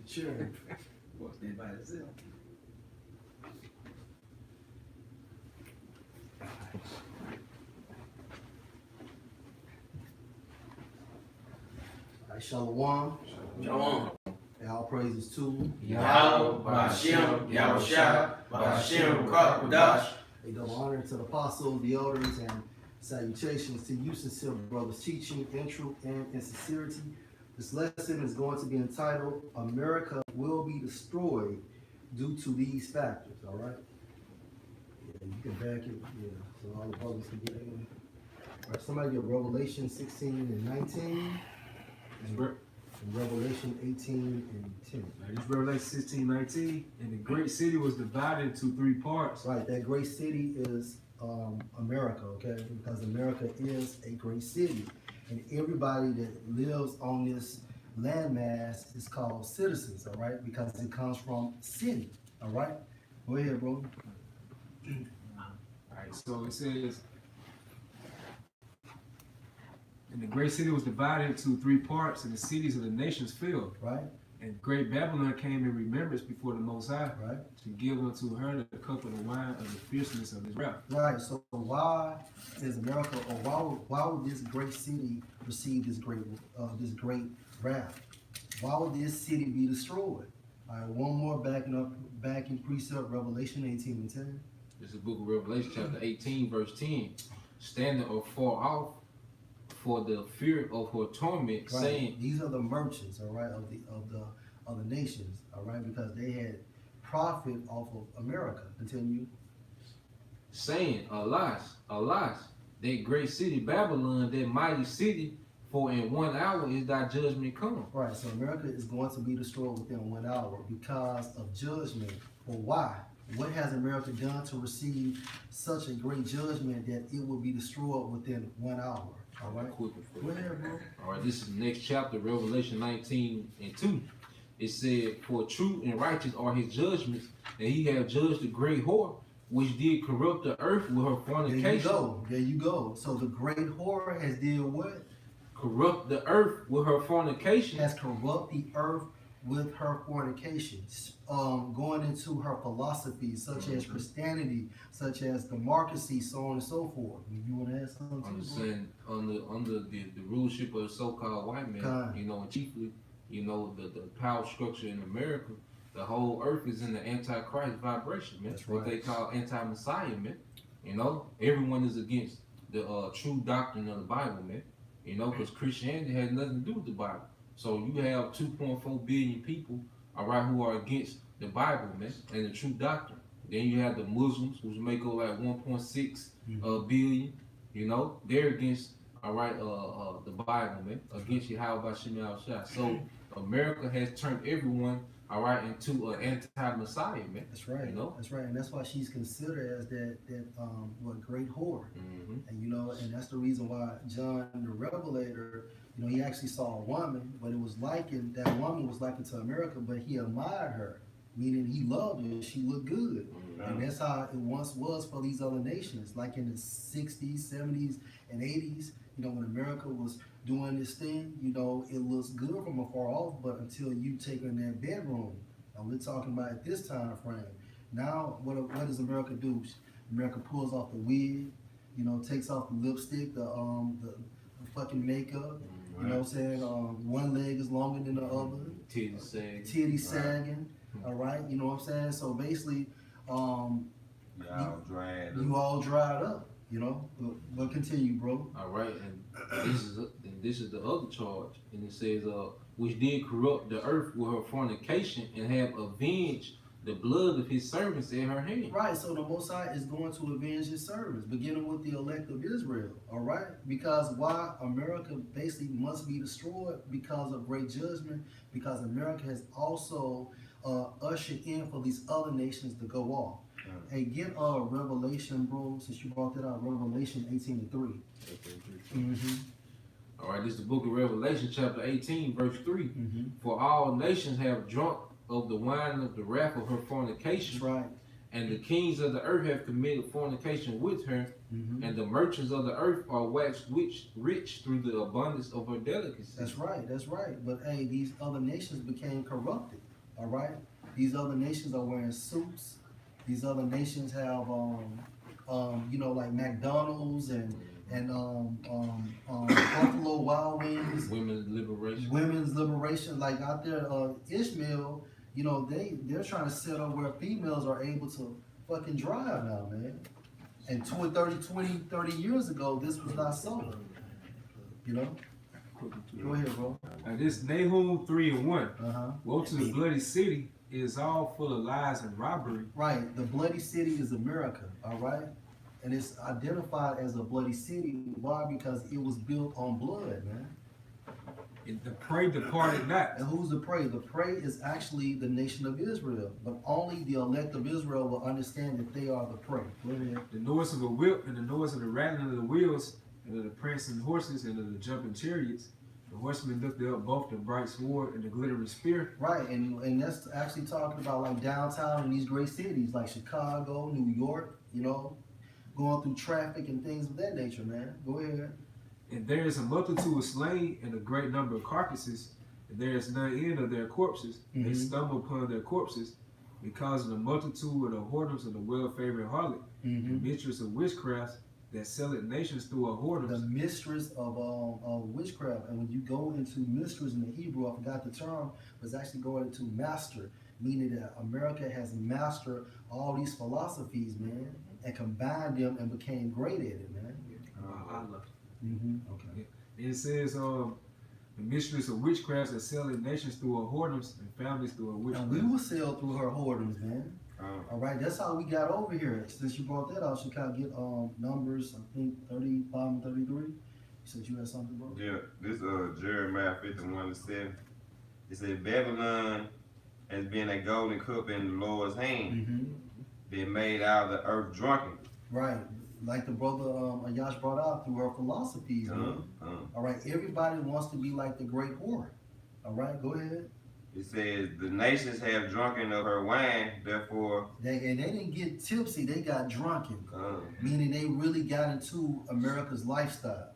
Sure. What's that by itself? Shalom. Shalom. And all praises to Yahweh, Ba'ashem, Yahushua, Ba'ashem, Kwadash. a double honor to the apostles, the elders, and salutations to you, sincere brothers, teaching in truth and in sincerity. This lesson is going to be entitled, America Will Be Destroyed Due to These Factors, all right? Yeah, you can back it, yeah, so all the brothers can get in. All right, somebody get Revelation 16 and 19, and Revelation 18 and 10. Now, this Revelation 16, 19, and the great city was divided into three parts. Right, that great city is America, okay? Because America is a great city. And everybody that lives on this landmass is called citizens, all right? Because it comes from city, all right? Go ahead, bro. Alright, so it says, and the great city was divided into three parts, and the cities of the nations fell. Right, And great Babylon came in remembrance before the Most High, right, to give unto her the cup of the wine of the fierceness of his wrath. right. So why is America, or why would this great city receive this great wrath? Why would this city be destroyed? All right, one more back in precept, Revelation 18 and 10. This is the book of Revelation, chapter 18, verse 10. Standing afar off for the fear of her torment, Right. saying, These are the merchants, all right, of the nations, all right, because they had profit off of America. Continue. Alas, alas, that great city Babylon, that mighty city, for in 1 hour is thy judgment come. Right, so America is going to be destroyed within 1 hour because of judgment. Well, why? What has America done to receive such a great judgment that it will be destroyed within 1 hour? All right. Quickly for Go you. ahead, bro. All right, this is the next chapter, Revelation 19 and 2. It said, for true and righteous are his judgments, and he hath judged the great whore, which did corrupt the earth with her fornication. There you go. There you go. So the great whore has did what? Corrupt the earth with her fornication. Has corrupt the earth with her fornications, going into her philosophies, such as Christianity, such as democracy, so on and so forth. You want to add something? Understand under the rulership of the so-called white man, Kind. you know, and chiefly, you know, the power structure in America, the whole earth is in the antichrist vibration, man. That's What right. they call anti-messiah, man. You know, everyone is against the true doctrine of the Bible, man. You know, because Christianity has nothing to do with the Bible. So you have 2.4 billion people, all right, who are against the Bible, man, and the true doctrine. Then you have the Muslims, which make up like 1.6 billion. You know, they're against, all right, the Bible, man, against Yahweh Ba'ashem Yahushua. So America has turned everyone, all right, into an anti-Messiah, man. That's right. You know? That's right, and that's why she's considered as that great whore. Mm-hmm. And you know, and that's the reason why John the Revelator, you know, he actually saw a woman, but it was likened, that woman was likened to America, but he admired her, meaning he loved her. She looked good, and that's how it once was for these other nations, like in the 60s, 70s, and 80s. You know, when America was doing this thing, you know, it looks good from afar off, but until you take her in that bedroom, and we're talking about at this time frame. Now, what does America do? America pulls off the wig, you know, takes off the lipstick, the fucking makeup. You know what I'm saying? One leg is longer than the other. Titty sagging. All right. You know what I'm saying? So basically, you all dried up. You know. But continue, bro. All right, and this is the other charge, and it says, which did corrupt the earth with her fornication, and have avenged the blood of his servants in her hand. Right, so the Most High is going to avenge his servants, beginning with the elect of Israel, all right? Because why America basically must be destroyed because of great judgment, because America has also ushered in for these other nations to go off. Hey, get Revelation, bro, since you brought that out, Revelation 18 and 3. All right, this is the book of Revelation, chapter 18, verse 3. For all nations have drunk of the wine of the wrath of her fornication. That's right. And the kings of the earth have committed fornication with her, Mm-hmm. and the merchants of the earth are waxed rich through the abundance of her delicacies. That's right. That's right. But hey, these other nations became corrupted. All right. These other nations are wearing suits. These other nations have like McDonald's and Buffalo Wild Wings. Women's liberation. Women's liberation, like out there, Ishmael, they're trying to set up where females are able to fucking drive now, man. And 20, 30 years ago, this was not so. You know? Go ahead, bro. This Nahum 3:1. Uh-huh. Woe to the bloody city, it is all full of lies and robbery. Right. The bloody city is America, all right? And it's identified as a bloody city. Why? Because it was built on blood, man. And the prey departed not. And who's the prey? The prey is actually the nation of Israel. But only the elect of Israel will understand that they are the prey. Go ahead. The noise of a whip and the noise of the rattling of the wheels and of the prancing horses and of the jumping chariots. The horsemen lifted up both the bright sword and the glittering spear. Right, and that's actually talking about like downtown in these great cities like Chicago, New York, going through traffic and things of that nature, man. Go ahead. And there is a multitude of slain and a great number of carcasses, and there is none end of their corpses. They Mhm. stumble upon their corpses because of the multitude of the whoredoms of the well-favored harlot, Mm-hmm. the mistress of witchcraft that selleth nations through her The whoredoms. mistress of witchcraft, and when you go into mistress in the Hebrew, I forgot the term, but it's actually going into master, meaning that America has mastered all these philosophies, man, and combined them and became great at it, man. I love Mm-hmm. Okay. it. It says, the mistress of witchcraft that selleth nations through her whoredoms and families through her And witchcraft. we will sail through her whoredoms, man. All right, that's how we got over here. Since you brought that out, you kind of get numbers. I think 35 and 33. You said you had something, bro. Yeah, this Jeremiah 51:7. It said Babylon has been a golden cup in the Lord's hand, Mm-hmm. been made out of the earth drunken. Right, like the brother Ayash brought out through her philosophies, man. All right, everybody wants to be like the great whore. All right, go ahead. It says the nations have drunken of her wine, therefore, They didn't get tipsy; they got drunken, uh, meaning they really got into America's lifestyle.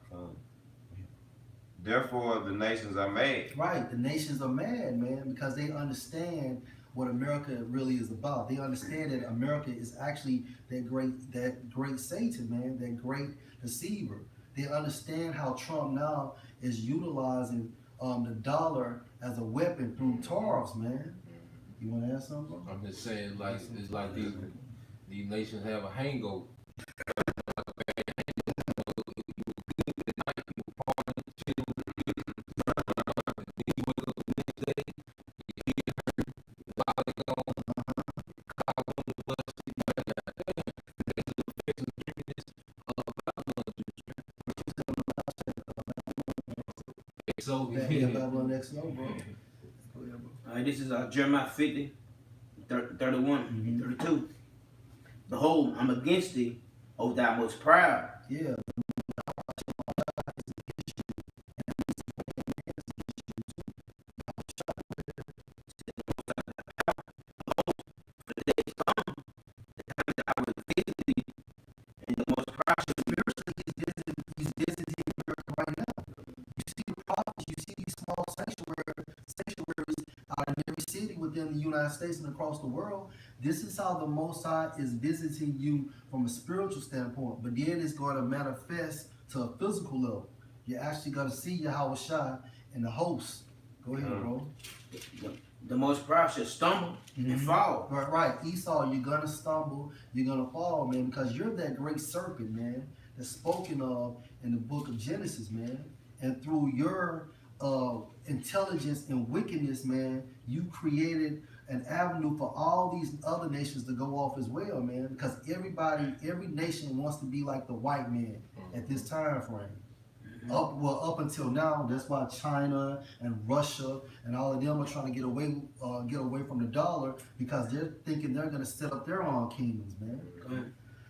therefore the nations are mad. Right, the nations are mad, man, because they understand what America really is about. They understand that America is actually that great Satan, man, that great deceiver. They understand how Trump now is utilizing the dollar as a weapon through tariffs, man. You want to ask something, bro? I'm just saying, like it's like these nations have a hangover. So Yeah, Babylon XO, bro. Go ahead, bro. All right, this is Jeremiah 50, 31, Mhm. 32. Behold, I'm against thee, O thou most proud. Yeah, I will visit thee, and the most proud shall he's visiting America right now. You see the prophets, you see these small sanctuaries out in every city within the United States and across the world. This is how the Most High is visiting you from a spiritual standpoint, but then it's going to manifest to a physical level. You're actually going to see Yahweh Shai and the host. Go ahead, bro. the most proud shall stumble and Mhm. fall. Right. Esau, you're gonna stumble, you're gonna fall, man, because you're that great serpent, man, that's spoken of in the book of Genesis, man. And through your intelligence and wickedness, man, you created an avenue for all these other nations to go off as well, man. Because every nation wants to be like the white man at this time frame. Up until now, that's why China and Russia and all of them are trying to get away from the dollar, because they're thinking they're gonna set up their own kingdoms, man.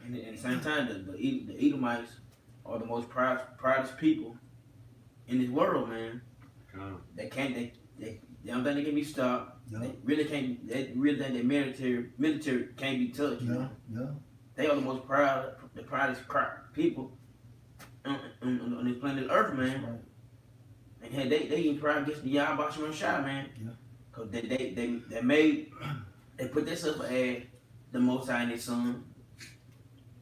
And at the same time, the Edomites are the most proudest people in this world, man. They don't think they can be stopped. Yeah. They really can't. They really think that military can't be touched. Yeah, yeah. They are the most proudest people on this planet Earth, That's man. right. And hey, they even proud against the Yahweh Shah, man. Yeah. Cause they put themselves as the Most High and His Son.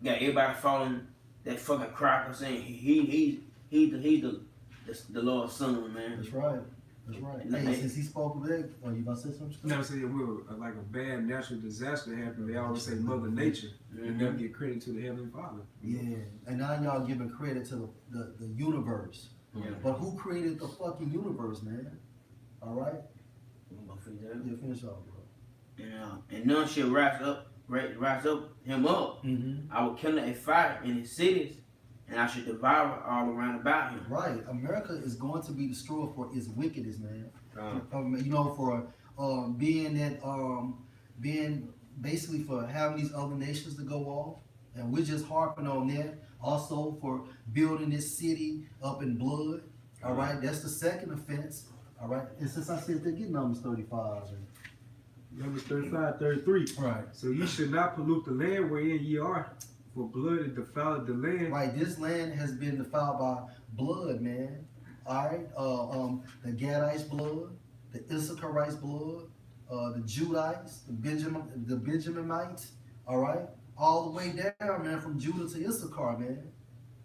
Got everybody following that fucking cracker saying he's the Lord's son, man. That's right. That's right. And Hey, they- since he spoke of that, you about to say something? You never say it will, like a bad natural disaster happen. They always say Mother Nature. They Mhm. never give credit to the Heavenly Father. Yeah. And now y'all giving credit to the universe. Yeah. But who created the fucking universe, man? All right? I'm gonna finish that. Yeah, finish off, bro. And none shall rise up him up. Mm-hmm. I will kindle a fire in his cities, and I should devour all around about him. Right. America is going to be destroyed for its wickedness, man. Uh, You know, for being basically for having these other nations to go off, and we're just harping on that. Also for building this city up in blood. All right, that's the second offense. All right, and since I said they're getting Numbers 35, Numbers 35, 33. right, So ye should not pollute the land wherein ye are, for blood is defiled the land. right. This land has been defiled by blood, man. All right, the Gadites' blood, the Issacharites' blood, the Judites, the Benjaminites. All right, all the way down, man, from Judah to Issachar, man.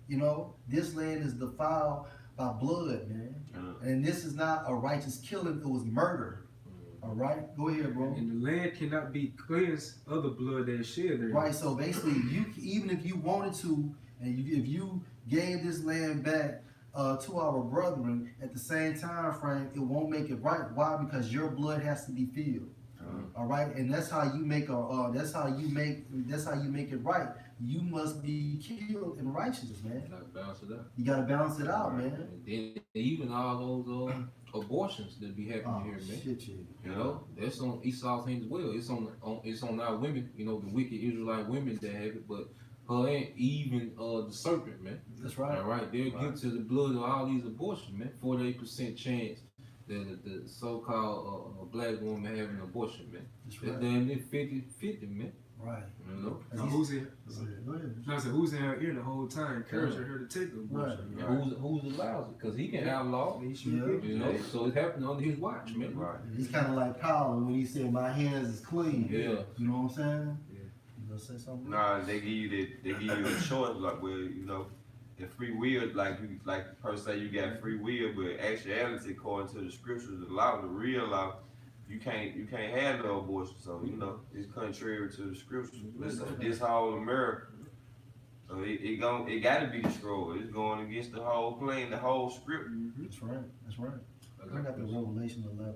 You know, this land is defiled by blood, man. And this is not a righteous killing; it was murder. All right, go ahead, bro. And the land cannot be cleansed of the blood that is shed there. Right, so basically, even if you wanted to, and if you gave this land back to our brethren at the same time frame, it won't make it right. Why? Because your blood has to be filled. All right, and that's how you make that's how you make it right. You must be killed in righteousness, man. You gotta balance it out. You gotta balance it out, man. And then even all those abortions that be happening Oh here, man. shit, You know, that's on Esau's hand as well. It's on our women, you know, the wicked Israelite women that have it, but her and even the serpent, man. That's right. All right, they're guilty of the blood of all these abortions, man. 48% chance that the so-called black woman having an abortion, man. That's That's right. damn near 50-50, man. Right. You know, Now, who's in? Go ahead. No, I said who's in her ear the whole time, encouraging her to take the abortion. Right. and who's allows it? Because he can outlaw, And he should Yeah. get you it. know. So it's happening under his watch, man. right. He's kind of like Colin when he said, "My hands is clean." Yeah. You know what I'm saying? Yeah. You gonna say something? Nah, they give you the choice, like where you know the free will, like per se you got free will, but actuality according to the scriptures, the law, the real law, you can't have no abortion. So you know it's contrary to the scriptures. Let's say this whole America, so it got to be destroyed. It's going against the whole plan, the whole script. That's right. That's right. I I got the Revelation 11.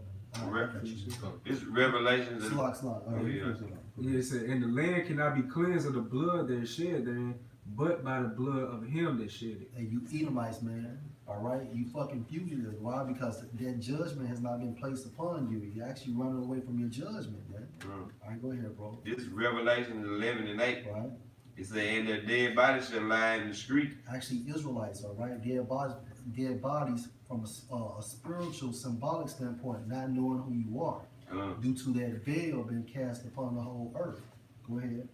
It's Revelations. Slot. All right, Yeah. finish it up. Yeah, it said, and the land cannot be cleansed of the blood that is shed therein, but by the blood of him that shed it. Hey, you Edomites, man. All right, you fucking fugitives. Why? Because that judgment has not been placed upon you. You're actually running away from your judgment, man. All right, go ahead, bro. This is Revelation 11 and 8. Right? It said, and their dead bodies shall lie in the street. Actually, Israelites, all right, dead bodies from a spiritual, symbolic standpoint, not knowing who you are, due to that veil being cast upon the whole earth. Go ahead.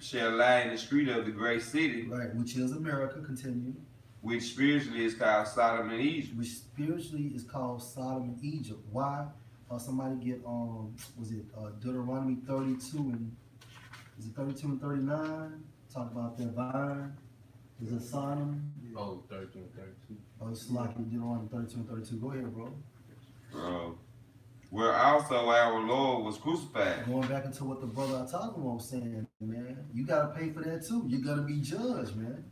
Shall lie in the street of the great city, Right, which is America. Continue. which spiritually is called Sodom and Egypt. Which spiritually is called Sodom and Egypt. Why? Somebody get was it Deuteronomy 32 and is it 32 and 39? Talk about that vine. Is it Sodom? Oh, 13, 32. Oh, it's like Deuteronomy 32 and 32. Go ahead, bro. Where also our Lord was crucified. Going back into what the brother Atagma was saying, man, you gotta pay for that too. You're gonna be judged, man.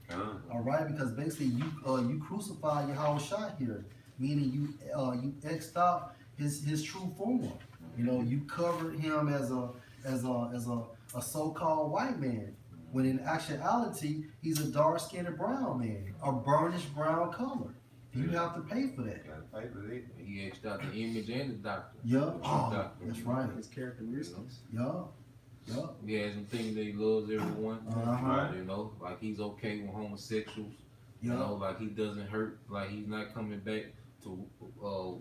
All right, because basically you crucify Yahushua here, meaning you X'd out his true form. You know, you covered him as a so-called white man, when in actuality he's a dark-skinned brown man, a burnished brown color. You have to pay for that. Gotta pay for that. He etched out the image and the doctor. Yeah, oh, that's right. His characteristics. Yeah, yeah. He has him thinking that he loves everyone. Uh-huh. You know, like he's okay with homosexuals. You Yeah. know, like he doesn't hurt. Like he's not coming back to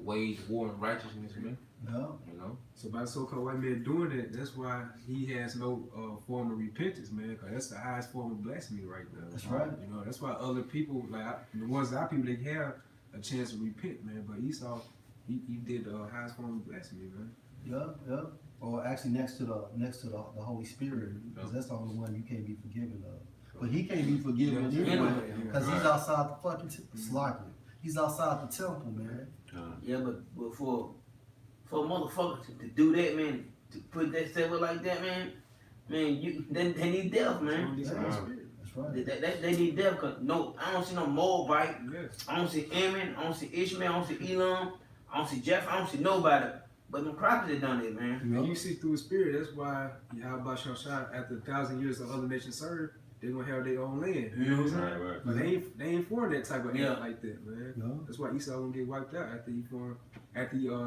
wage war and righteousness, man. Yeah. You know, So by the so-called white man doing that, that's why he has no form of repentance, man. Cause that's the highest form of blasphemy right now. That's right. You know, that's why other people, the ones that our people, they have a chance to repent, man. But Esau, he did the highest form of blasphemy, man. Yeah. Or actually next to the Holy Spirit, because that's the only one you can't be forgiven of. But he can't be forgiven anyway, because he's outside the fucking slaughter. He's outside the temple, man. Yeah, but for a motherfucker to do that, man, to put that stuff like that, man, they need death, man. It's the Holy Spirit. That's right. They need death, cause no, I don't see no Moabite, Yes. I don't see Ammon, I don't see Ishmael, I don't see Elam, I don't see Jeff, I don't see nobody. But them prophets that done it, man. And you see through the Spirit, that's why Yahweh Shah, after 1,000 years of other nations served, they're gonna have their own land. You know what I'm saying? Right. But they ain't for that type of Yeah. act like that, man. Yeah. That's why Esau gonna get wiped out after he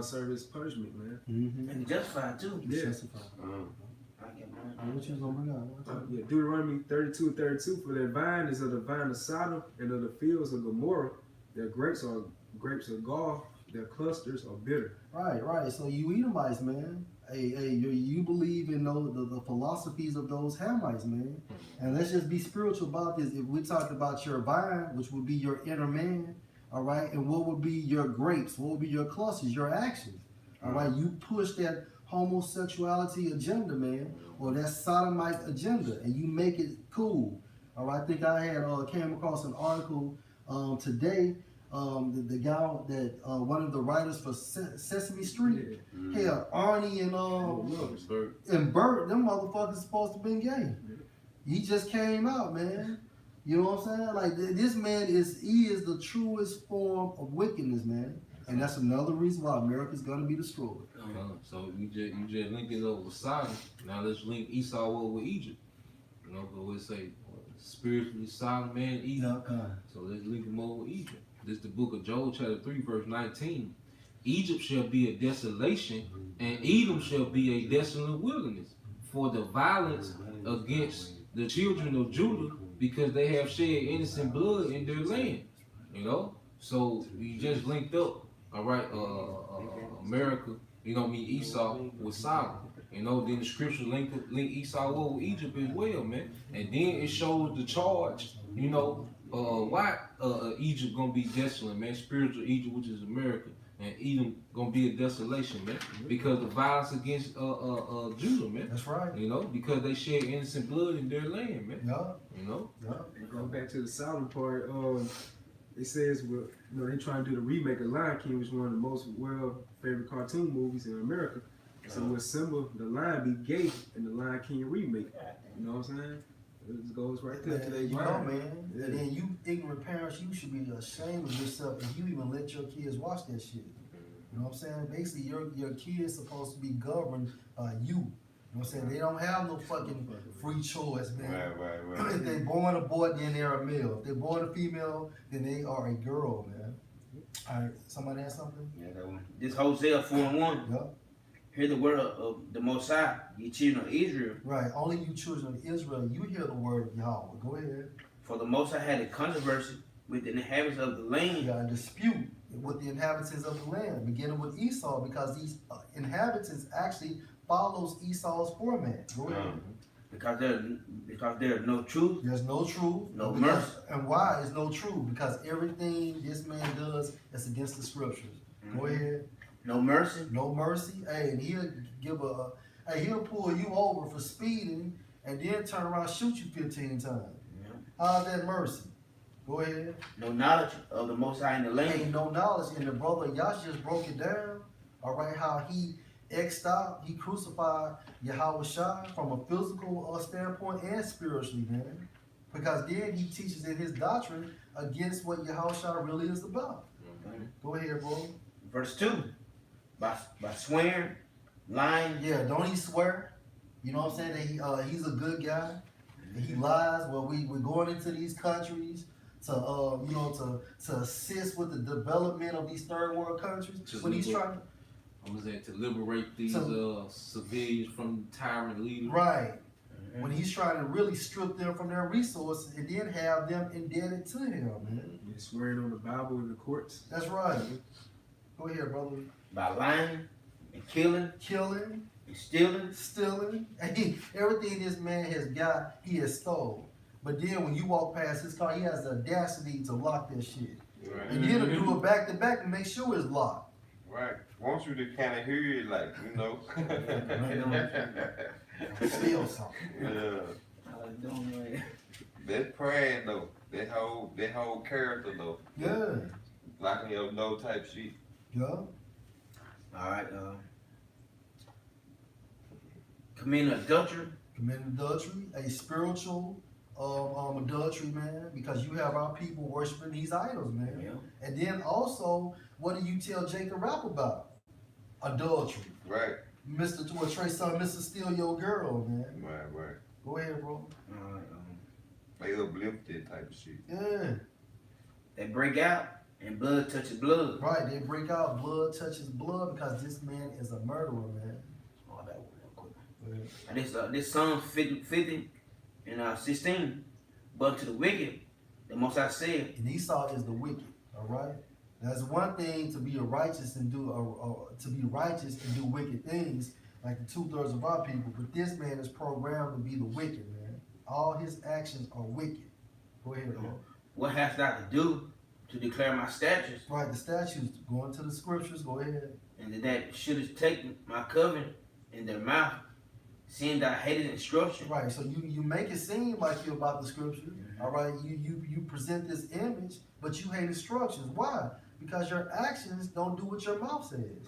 serve his punishment, man. Mm-hmm. And justified too. Yeah. I get mine. What you was gonna bring out? Yeah, Deuteronomy 32:32. For their vine is of the vine of Sodom, and of the fields of Gomorrah. Their grapes are grapes of gall. Their clusters are bitter. Right. So you Edomites, man. Hey, you believe in the philosophies of those Hamites, man. And let's just be spiritual about this. If we talk about your vine, which would be your inner man, all right, and what would be your grapes, what would be your clusters, your actions, all right. You push that homosexuality agenda, man, or that sodomite agenda, and you make it cool. All right. I think I had came across an article today. The guy that one of the writers for Sesame Street, hell, Arnie and Bert, them motherfuckers supposed to been gay. He just came out, man. You know what I'm saying? Like this man is the truest form of wickedness, man. And that's another reason why America's gonna be destroyed. so you just link it over with Sodom. Now let's link Esau over with Egypt. You know, but we say spiritually Sodom and Egypt. So let's link them over with Egypt. This is the book of Joel, chapter 3, verse 19. Egypt shall be a desolation, and Edom shall be a desolate wilderness, for the violence against the children of Judah, because they have shed innocent blood in their land. You know? So we just linked up, all right, America, Esau with Sodom. You know, then the scripture link Esau over with Egypt as well, man. And then it shows the charge, why Egypt gonna be desolate, man? Spiritual Egypt, which is America, and Edom gonna be a desolation, man, because the violence against Judah, man. That's right. You know, because they shed innocent blood in their land, man. Yeah. You know. Going back to the Sodom part, it says, they trying to do the remake of Lion King, which is one of the most favorite cartoon movies in America. So with Simba, the lion be gay in the Lion King remake. You know what I'm saying? It goes right there to their You know, mind. man. Yeah. And then you ignorant parents, you should be ashamed of yourself if you even let your kids watch that shit. You know what I'm saying? Basically, your kids supposed to be governed by you. You know what I'm saying? They don't have no fucking free choice, man. Right. If they're born a boy, then they're a male. If they're born a female, then they are a girl, man. All right, somebody has something? Yeah, that one. This Hosea 4:1. Yup. Hear the word of the Most High, ye children of Israel. Right. Only you children of Israel, you hear the word of Yahweh. Go ahead. For the Most High had a controversy with the inhabitants of the You land. got a dispute with the inhabitants of the land, beginning with Esau, because these inhabitants actually follows Esau's format. Go ahead. Because there is no truth. There's no truth. No because- mercy. And why is no truth? Because everything this man does is against the scriptures. Go ahead. No mercy. No mercy. Hey, and he'll pull you over for speeding and then turn around and shoot you 15 times. Yeah. How's that mercy? Go ahead. No knowledge of the Most High in the Ain't land. no knowledge. And the brother Yash just broke it down. All right, how he he crucified Yahweh Shai from a physical standpoint and spiritually, man. Because then he teaches in his doctrine against what Yahweh Shai really is about. Go ahead, bro. Verse 2. By swearing, lying. Yeah, don't he swear? You know what I'm saying? That he's a good guy. He lies. Well, we're going into these countries to assist with the development of these third world countries. When he's trying to liberate these civilians from tyrant leaders. right. When he's trying to really strip them from their resources and then have them indebted to him, man. You're swearing on the Bible in the courts. That's right. Go ahead, brother. By lying, and killing killing, and stealing. stealing, and everything this man has got, he has stole. But then when you walk past his car, he has the audacity to lock that shit. Right. And then to do it back to back to make sure it's locked. Right. Want you to kind of hear it, like, you know. Steal something. Yeah. That pride though. That whole character though. Yeah. Locking up no type shit. Yeah. Alright, committing adultery. Committing adultery, a spiritual adultery, man, because you have our people worshiping these idols, man. Yeah. And then also, what do you tell Jacob Rap about? Adultery. Right. Mr. Trey Son, Mr. Steal Your Girl, man. Right. Go ahead, bro. Alright, They uplift that type of shit. Yeah. they break out and blood touches blood. Right, they break out, blood touches blood because this man is a murderer, man. Oh, that one real quick. Yeah. And this Psalms 50 and 16. But to the wicked, the Most High said, And Esau is the wicked, all right? That's one thing to be a righteous and do wicked things, like the 2/3 of our people. But this man is programmed to be the wicked, man. All his actions are wicked. Go ahead, bro. what hast thou to do to declare my statutes, Right, the statutes. Go into the scriptures. Go ahead. and that shouldest take my covenant in their mouth, seeing thou hated instruction. Right, so you make it seem like you're about the scripture. All right, you present this image, but you hate instructions. Why? Because your actions don't do what your mouth says.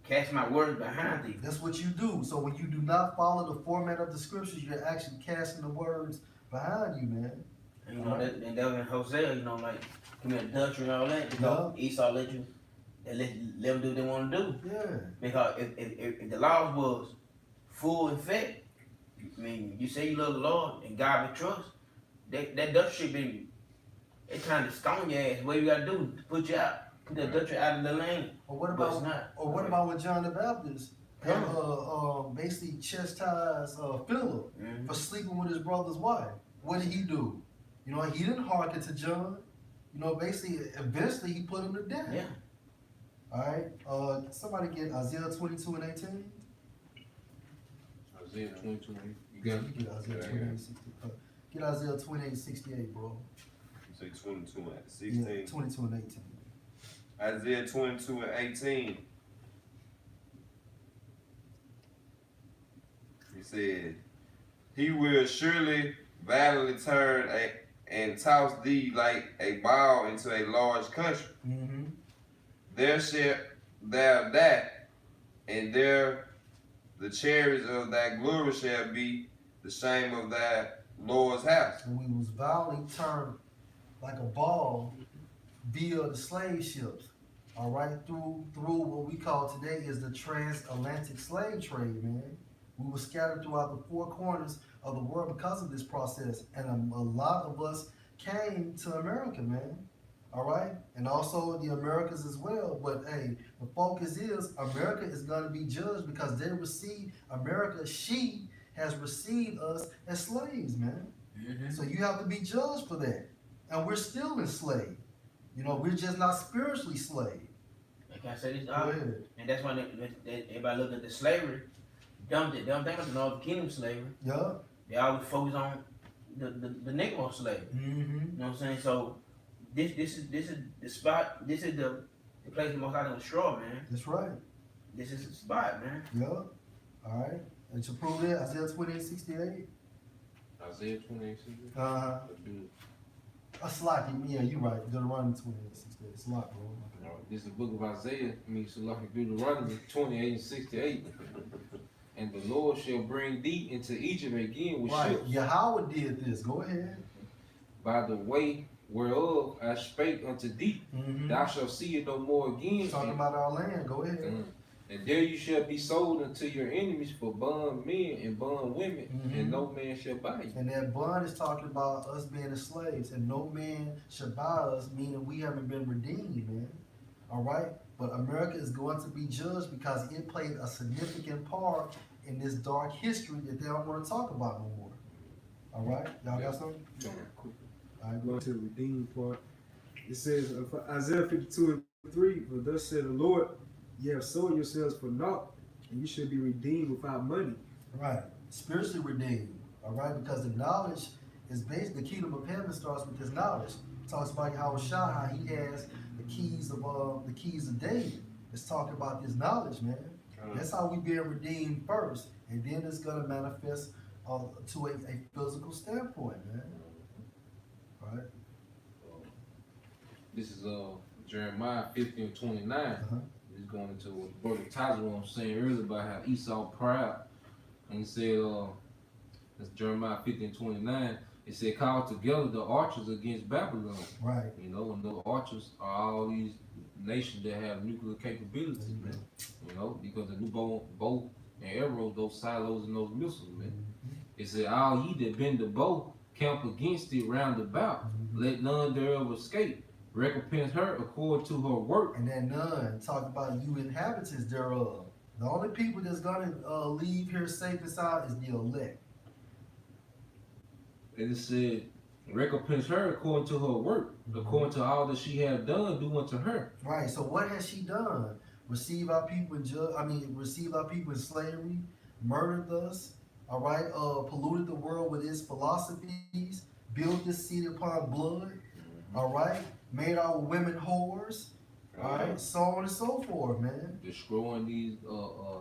Cast my words behind thee. That's what you do. So when you do not follow the format of the scriptures, you're actually casting the words behind you, man. And, you know, that was in Hosea, you know, like commit adultery and all that. Because Esau let them do what they want to do. Yeah. Because if the laws was full effect, I mean, you say you love the Lord and God we trust, that adultery should be, they trying to stone your ass. What you gotta do to put you out, put the adultery out of the lane. Or what But it's about not. or what about when John the Baptist basically chastised Philip Mhm. for sleeping with his brother's wife? What did he do? You know, he didn't hearken to John. You know, basically, eventually he put him to death. Yeah. All right. Somebody get Isaiah 22 and 18. Isaiah 22. You Yeah, got you it? get Isaiah 28 and 60. Get Isaiah 28 68, bro. You say 22 and Yeah, 16. 22 and 18. Isaiah 22 and 18. He said, He will surely violently turn and toss thee like a ball into a large country. Mm-hmm. There shalt thou die, and there the chariots of thy glory shall be the shame of thy Lord's house. And we was violently turned like a ball via the slave ships. All right, through what we call today is the transatlantic slave trade, man. We were scattered throughout the four corners of the world because of this process, and a lot of us came to America, man. All right, and also the Americas as well. But hey, the focus is America is going to be judged because they received America. She has received us as slaves, man. Mm-hmm. So you have to be judged for that, and we're still enslaved. You know, we're just not spiritually slave. Like I said, Go ahead. and that's why everybody look at the slavery, dumped it. They don't think of the Northern Kingdom slavery. Yeah. They always focus on the Negro slavery. Mm-hmm. You know what I'm saying? So this is the spot. This is the place the Most High gonna destroy, man. That's right. This is the spot, man. Yeah. All right. And to prove that, Isaiah 28:68. Isaiah 28. Uh-huh. That's a lot. Yeah, you're right. Deuteronomy 28:68. It's a lot, bro. This is the book of Isaiah, Salaki Deuteronomy 28 and 68. And the Lord shall bring thee into Egypt again with Right. ships, Yahweh did this. Go ahead. by the way whereof I spake unto thee. Mm-hmm. Thou shalt see it no more again. Talking about our land. Go ahead. And there you shall be sold unto your enemies for bond men and bond women, Mhm. and no man shall buy you. And that bond is talking about us being the slaves, and no man should buy us, meaning we haven't been redeemed, man. All right? But America is going to be judged because it played a significant part in this dark history that they don't want to talk about no more. All right? Y'all got something? All right, go Going ahead. to the redeemed part. It says for Isaiah 52 and 3, for thus said the Lord, you have sold yourselves for naught, and you should be redeemed without money. Right. Spiritually redeemed. All right. Because the knowledge is based. The kingdom of heaven starts with this knowledge. It talks about how he has the keys of David. It's talking about this knowledge, man. That's how we being redeemed first, and then it's gonna manifest to a physical standpoint, man. All right. This is Jeremiah 15:29. Uh-huh. He's going into what Brother Tyler was saying earlier about how Esau proud. And he said, that's Jeremiah 15:29. It said, call together the archers against Babylon. Right. You know, and the archers are all these nations that have nuclear capabilities, man. You know, because the new bow and arrows, those silos and those missiles, man. It said, all ye that bend the bow, camp against it round about. Let none thereof escape. Recompense her according to her work. And then none talk about you inhabitants thereof. The only people that's gonna leave here safe and sound is the elect. And it said, recompense her according to her work, according to all that she have done, do unto her. Right. So what has she done? Receive our people receive our people in slavery, murdered us. All right. Polluted the world with its philosophies, built this city upon blood. All right. Made our women whores. All right. So on and so forth, man. Destroying these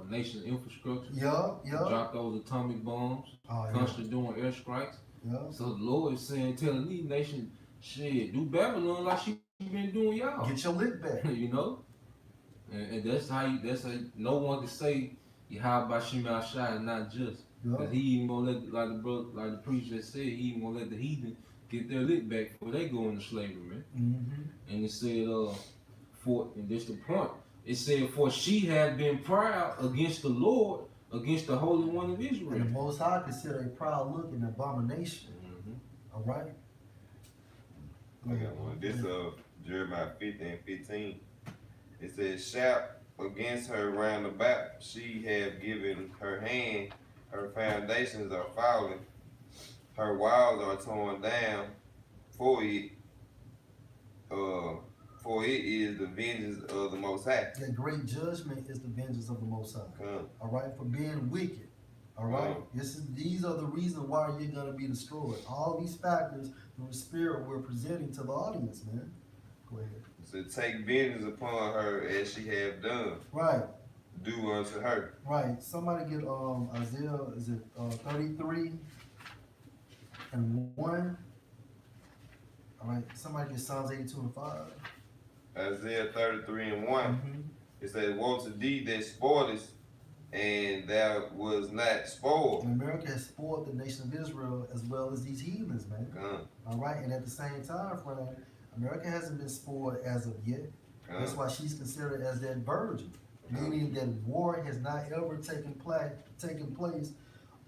nations' infrastructure. Yeah. Drop those atomic bombs. Oh, yeah. Constantly doing air strikes. Yeah. So the Lord is saying, telling these nations, shit, do Babylon like she been doing y'all. Get your lick back. You know? And that's how no one can say Yahweh Shema Shai is not just. Yeah. Cause he even gonna let, like the preacher said, he even gonna let the heathen get their lick back before they go into slavery, man. Mm-hmm. And it said, and this the point. It said, for she had been proud against the Lord, against the Holy One of Israel. And the Most High consider a proud look an abomination. All right. I got one. This Jeremiah 15:15. It says, shout against her round about, she have given her hand, her foundations are falling, her walls are torn down, for it is the vengeance of the Most High. That great judgment is the vengeance of the Most High. Come. All right, for being wicked. All right, these are the reasons why you're gonna be destroyed. All these factors through the Spirit we're presenting to the audience, man. Go ahead. So take vengeance upon her as she have done. Right, Do unto her. right. Somebody get Isaiah, is it 33 and 1? All right, somebody get Psalms 82 and 5. Isaiah 33 and 1. Mm-hmm. It says, woe to thee that spoilest, and thou was not spoiled. And America has spoiled the nation of Israel as well as these heathens, man. Come. All right, and at the same time, friend, America hasn't been spoiled as of yet. That's why she's considered as that virgin, meaning that war has not ever taken place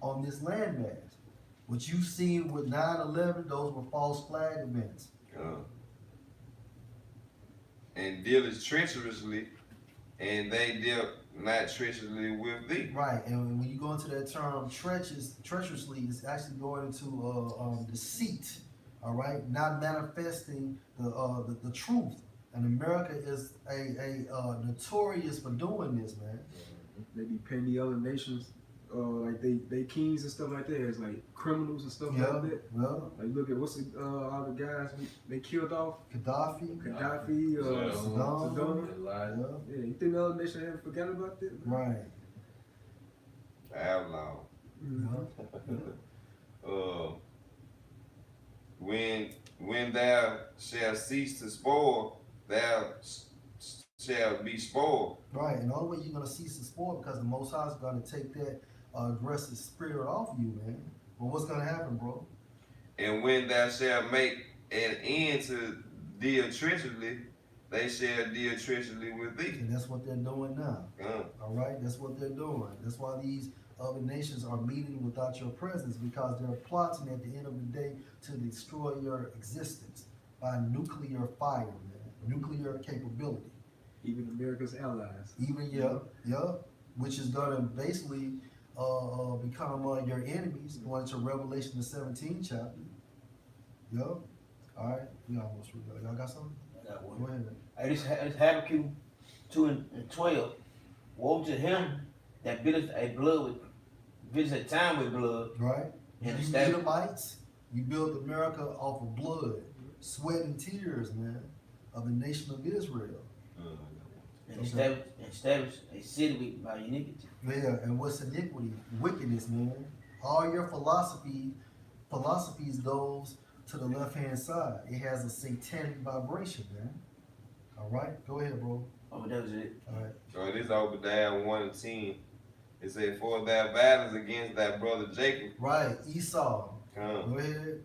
on this landmass. What you've seen with 9/11, those were false flag events. And dealest treacherously, and they dealt not treacherously with thee. Right, and when you go into that term treacherously, it's actually going into deceit. All right, not manifesting the truth. And America is a notorious for doing this, man. They be painting the other nations, like they kings and stuff like that, as like criminals and stuff like that. Well, Like look at all the guys they killed off. Gaddafi. Saddam. Yeah. Yeah, you think the other nation haven't forgot about that? Right. Outlaw. Yeah. When thou shalt cease to spoil, thou shalt be spoiled. Right, and the only way you're gonna cease to spoil because the Most High is gonna take that aggressive spirit off you, man. But what's gonna happen, bro? And when thou shalt make an end to deal treacherously, they shall deal treacherously with thee. And that's what they're doing now. All right, that's what they're doing. That's why these other nations are meeting without your presence, because they're plotting at the end of the day to destroy your existence by nuclear fire, man. Nuclear capability. Even America's allies. Even which is gonna basically become your enemies going to Revelation the 17th chapter. All right, we almost read that. Y'all got something? I got one. Go ahead. Hey, this Habakkuk 2 and 12. woe to him that biddeth a blood with biddeth a time with blood, Right? and You establish Edomites, you built America off of blood, sweat and tears, man, of the nation of Israel. and establish a city by iniquity. Yeah, and what's iniquity? Wickedness, man. All your philosophies goes to the left hand side. It has a satanic vibration, man. All right, go ahead, bro. Oh, that was it. All right, So this Obadiah 1:10. It said, "For thy battles against thy brother Jacob right. Esau, come, go ahead.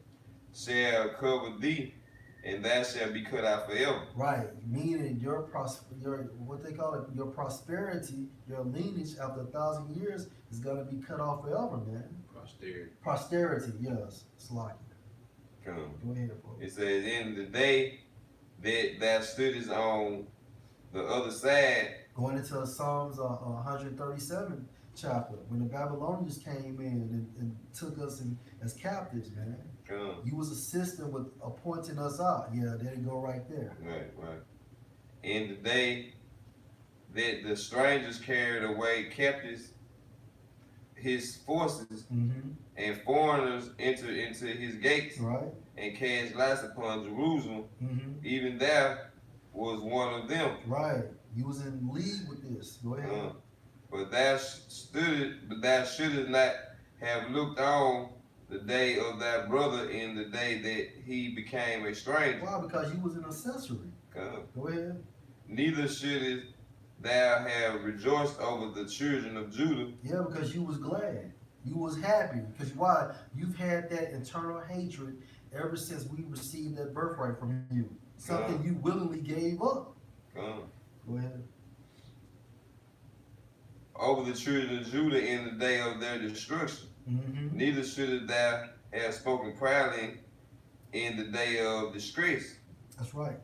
shall cover thee, and thou shalt be cut out forever." Right, meaning your what they call it, your prosperity, your lineage after 1,000 years is gonna be cut off forever, man. Posterity. Posterity, yes, it's like Come. Go ahead, bro. It says, "In the day that thou stoodest on the other side, Going into Psalms 137 chapter, when the Babylonians came in and took us as captives, man. come." You was assisting with appointing us out. Yeah, there you go right there. Right, right. In the day that the strangers carried away captives his forces, Mm-hmm. and foreigners entered into his gates, Right? and cast lots upon Jerusalem, Mm-hmm. even thou was one of them. Right. You was in league with this. Go ahead. But thou shouldest not have looked on the day of thy brother in the day that he became a stranger. Why? Because you was an accessory. Come. Go ahead. Neither shouldest thou have rejoiced over the children of Judah. Yeah, because you was glad. You was happy. Because why? You've had that internal hatred ever since we received that birthright from you. Something you willingly gave up. Come. Go ahead. Over the children of Judah in the day of their destruction. Mm-hmm. Neither shouldest thou have spoken proudly in the day of distress. That's right.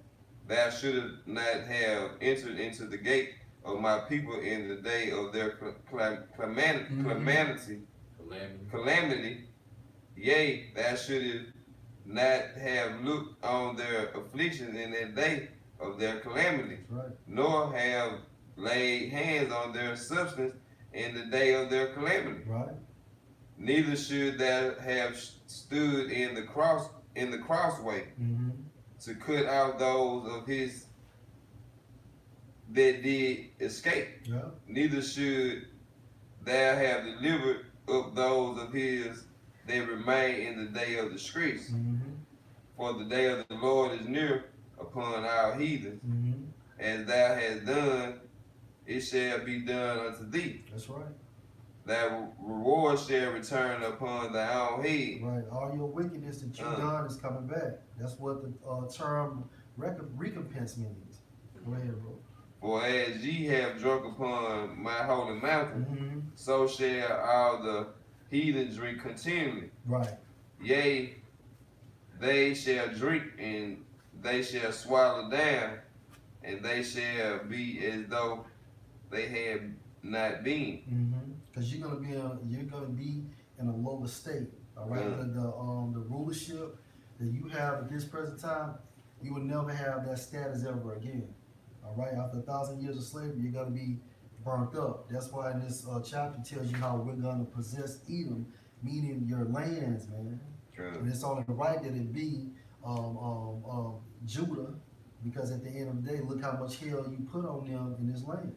Thou shouldest not have entered into the gate of my people in the day of their calamity. Yea, thou shouldest not have looked on their afflictions in that day of their calamity, That's right. nor have laid hands on their substance in the day of their calamity. Right. Neither should thou have stood in the crossway Mm-hmm. to cut out those of his that did escape. Yeah. Neither should thou have delivered up those of his that remain in the day of disgrace. Mm-hmm. For the day of the Lord is near upon our heathens. Mm-hmm. As thou hast done, it shall be done unto thee. That's right. Thy reward shall return upon thy own head. Right. All your wickedness that you done is coming back. That's what the term recompense means. Go ahead, bro. For as ye have drunk upon my holy mountain, Mm-hmm. so shall all the heathen drink continually. Right. Yea, they shall drink, and they shall swallow down, and they shall be as though they had not been. Mm-hmm. Because you're gonna be in a lower state. All right. The rulership that you have at this present time, you will never have that status ever again. All right. After 1,000 years of slavery, you're gonna be burnt up. That's why in this chapter tells you how we're gonna possess Edom, meaning your lands, man. And it's only right that it be Judah, because at the end of the day, look how much hell you put on them in this land.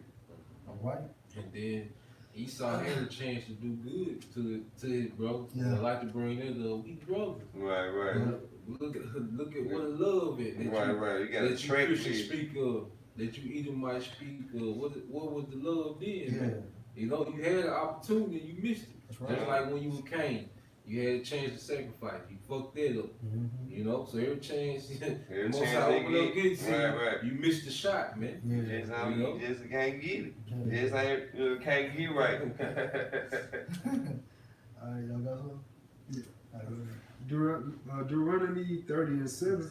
All right. And then Esau had a chance to do good to his bro. Yeah. I like to bring that up. We brothers. Right, right. Look at what love is. Right. You got to That you track Christians me. speak of. That you Edomite speak of. What was the love then? Yeah. Man? You know, you had an opportunity, you missed it. That's right. Just like when you were Cain, you had a chance to sacrifice. You fucked that up. Mm-hmm. You know, so every chance, Every most chance I they open up get. gets Right. you missed the shot, man. Yeah. You just can't get it. Yeah. Just ain't can't get right. All right, y'all got some? Yeah. All right, go ahead. Deuteronomy 30:7.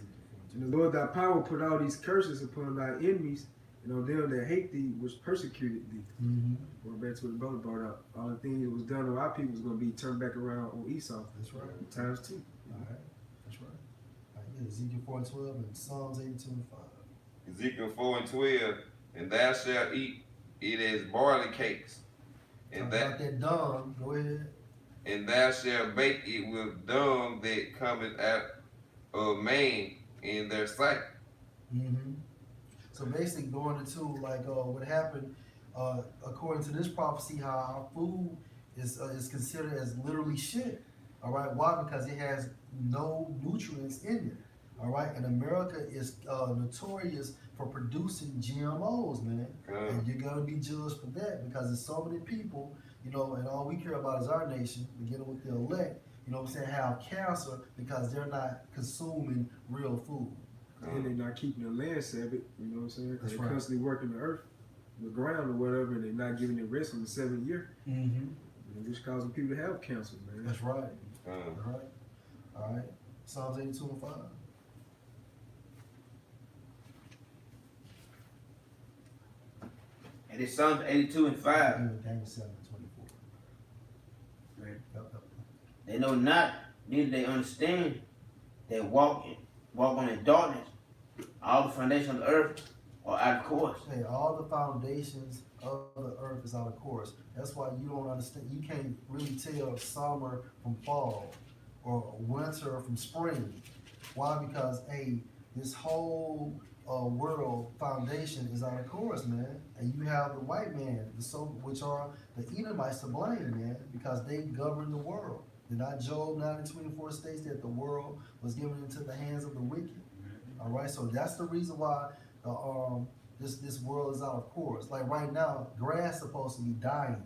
And the Lord thy power put all these curses upon thy enemies, and on them that hate thee, which persecuted thee. Mm-hmm. Going back to what the brother brought up. All the things that was done on our people was going to be turned back around on Esau. That's right. Times two. All right. That's right. All right, yeah, Ezekiel 4:12 and Psalms 82:5. Ezekiel 4:12, and thou shalt eat it as barley cakes, and Talk about that dung. Go ahead. and thou shalt bake it with dung that cometh out of man in their sight. Mm-hmm. So basically, going into like what happened, according to this prophecy, how our food is considered as literally shit. All right, why? Because it has no nutrients in it. All right, and America is notorious for producing GMOs, man. And you're gonna be judged for that because there's so many people, you know, and all we care about is our nation, beginning with the elect, you know what I'm saying, have cancer because they're not consuming real food. And they're not keeping the land Sabbath, you know what I'm saying? That's They're right. constantly working the earth, the ground or whatever, and they're not giving it rest in the 7th year. Mm-hmm. Which causing people to have cancer, man. That's right. Uh, That's right. All right. Psalms 82 and 5. And it's Psalms 82 and 5. Even Daniel 7 and 24. Right. Yep, yep. They know not, neither they understand. They walk on in darkness. All the foundations of the earth are out of course. Hey, all the foundations of the earth is out of course. That's why you don't understand. You can't really tell summer from fall or winter from spring. Why? Because hey, this whole world foundation is out of course, man. And you have the white man, which are the Edomites to blame, man, because they govern the world. Did not Job 9:24 states that the world was given into the hands of the wicked? All right, so that's the reason why this world is out of course. Like right now, grass supposed to be dying.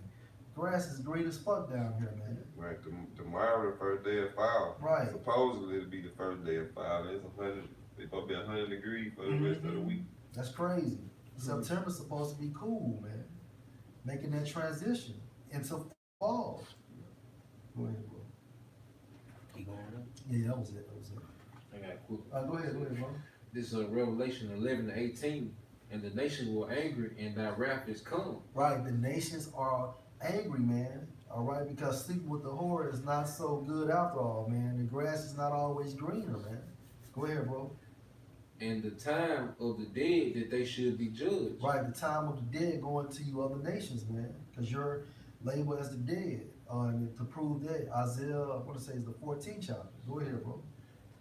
Grass is green as fuck down here, man. right, tomorrow the first day of fall. Right. Supposedly it'll be the first day of fall. It's 100. It's gonna be 100 degrees for the rest of the week. That's crazy. September's supposed to be cool, man. Making that transition into fall. Go ahead, bro. Keep going on. Yeah, that was it. That was it. I got a quick. Go ahead, bro. This is Revelation 11:18, and the nations were angry, and thy wrath is come. Right, the nations are angry, man. All right, because sleeping with the whore is not so good after all, man. The grass is not always greener, man. Go ahead, bro. And the time of the dead that they should be judged. Right, the time of the dead going to you other nations, man, because you're labeled as the dead. And to prove that, Isaiah, I want to say is the 14th chapter. Go ahead, bro.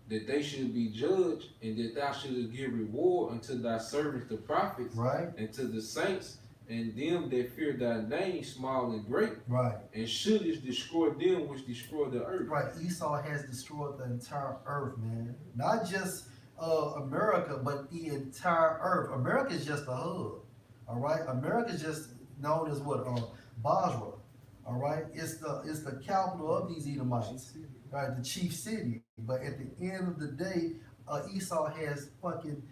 That they should be judged, and that thou shouldest give reward unto thy servants the prophets, Right, and to the saints, and them that fear thy name, small and great, right, and shouldest destroy them which destroy the earth. right. Esau has destroyed the entire earth, man. Not just America, but the entire earth. America is just a hub. All right, America is just known as what? Basra. All right, it's the capital of these Edomites. Right, the chief city. But at the end of the day, Esau has fucking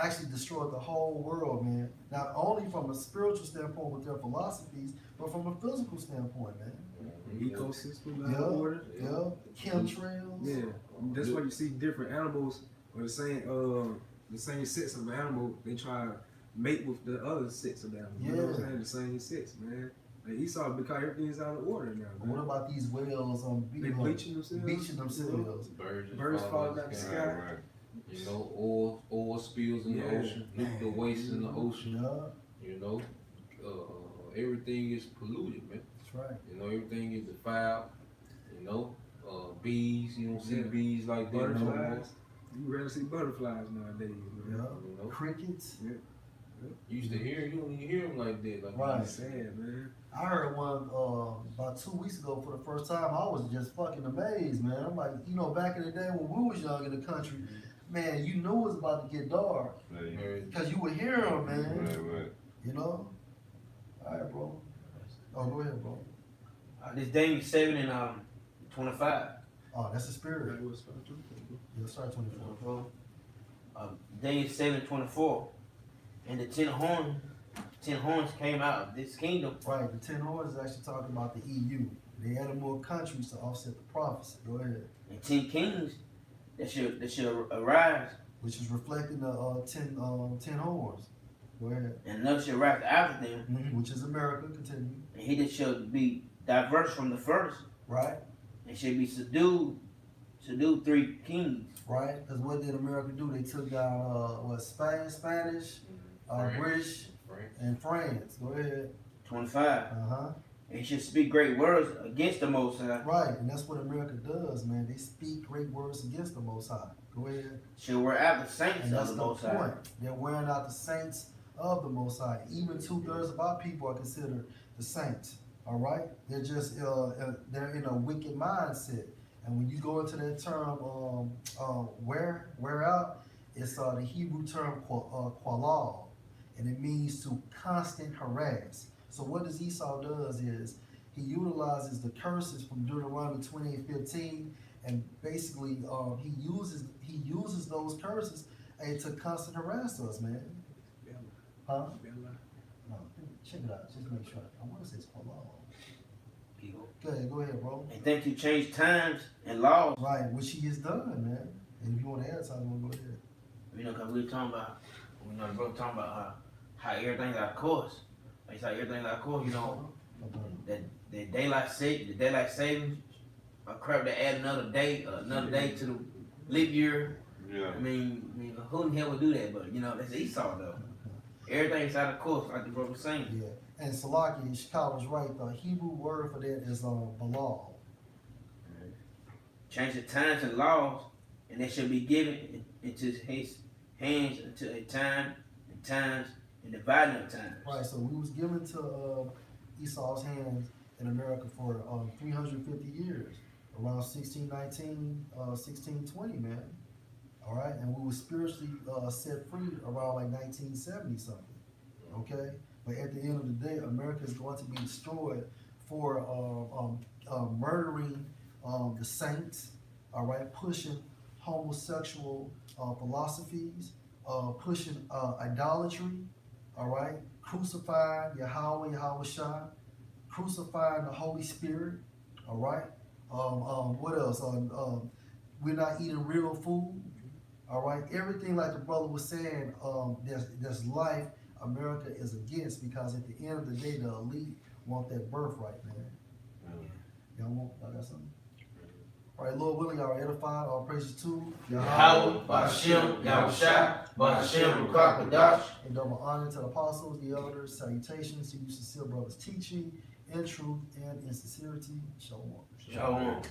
actually destroyed the whole world, man. Not only from a spiritual standpoint with their philosophies, but from a physical standpoint, man. Ecosystem, out Yeah, of order. yeah, chemtrails. Yeah, that's why you see different animals or the same sex of animal. They try to mate with the other sex of animals. You know what I'm saying? The same sex, man. Like Esau, because everything's out of order now. What Man. about these whales They bleaching themselves. Bleaching themselves. Birds falling out the sky. sky. Right. You know, oil spills in the Yeah. ocean, nuclear waste in the ocean. Yeah, You know, everything is polluted, man. that's right. You know, everything is defiled. You know, bees. You don't see Yeah. bees like that no more. Butterflies. You rarely see butterflies nowadays. Yeah. Man. You know, Crickets. you used to hear. You don't even hear them like that. Like Right. It's sad, man. I heard one about 2 weeks ago for the first time. I was just fucking amazed, man. I'm like, you know, back in the day when we was young in the country, man, you knew it was about to get dark Very- because you would hear them, man. Right. You know. All right, bro. Oh, go ahead, bro. This Daniel 7 and 25. Oh, that's the spirit. That was fun, too. Yeah, start 24. Daniel 7:24. And the 10 horns came out of this kingdom. Right, the 10 horns is actually talking about the EU. They added more countries to offset the prophecy. Go ahead. And 10 kings that should arise, Which is reflecting the 10 horns. Go ahead. and another shall rise after them, Which is America. Continue. and he that shall be diverse from the first, Right, and shall be subdued 3 kings. right. Because what did America do? They took down Spain, Spanish, British, and France. Go ahead. 25. Uh-huh. And should speak great words against the Most High. Right, and that's what America does, man. They speak great words against the Most High. Go ahead. Should wear out the saints And of that's the the Most High. point. They're wearing out the saints of the Most High. Even 2/3 of our people are considered the saints. All right, they're just they're in a wicked mindset. And when you go into that term wear out, it's the Hebrew term qualal, and it means to constant harass. So what does Esau does is he utilizes the curses from Deuteronomy 28:15, and basically he uses those curses to constant harass us, man. Huh? No, check it out. Just make sure. I want to say it's qualal. Go ahead, bro. And think you change times and laws. Right, which he has done, man. And if you want to add something, go ahead. You know, because we were talking about, the brother talking about how everything's out of course. Like, it's like everything's out of course, you know, the daylight savings, crap, they add another day to the leap year. Yeah. I mean, who in the hell would do that? But, you know, that's Esau, though. Everything's out of course, like the brother was saying. Yeah. And Salaki, Chicago was right. The Hebrew word for that is balal. Change the times and laws, and they shall be given into his hands until a time and times and dividing of times. Right, so we was given to Esau's hands in America for 350 years, around 1619, 1620, man. All right, and we were spiritually set free around like 1970 something. Okay, but at the end of the day, America is going to be destroyed for murdering the saints. All right, pushing homosexual philosophies, pushing idolatry. All right, crucifying Yahweh Shai, crucifying the Holy Spirit. All right, what else? We're not eating real food. All right, everything like the brother was saying. There's life America is against, because at the end of the day, the elite want that birthright, man. Y'all want? I got something. All right, Lord willing, y'all are edified. All praises to Yahweh, Ba'ashem, Yahushua, Ba'ashem, Rukakadash. And double honor to the apostles, the elders, salutations to you sincere brothers teaching in truth and in sincerity. Shalom. Shalom.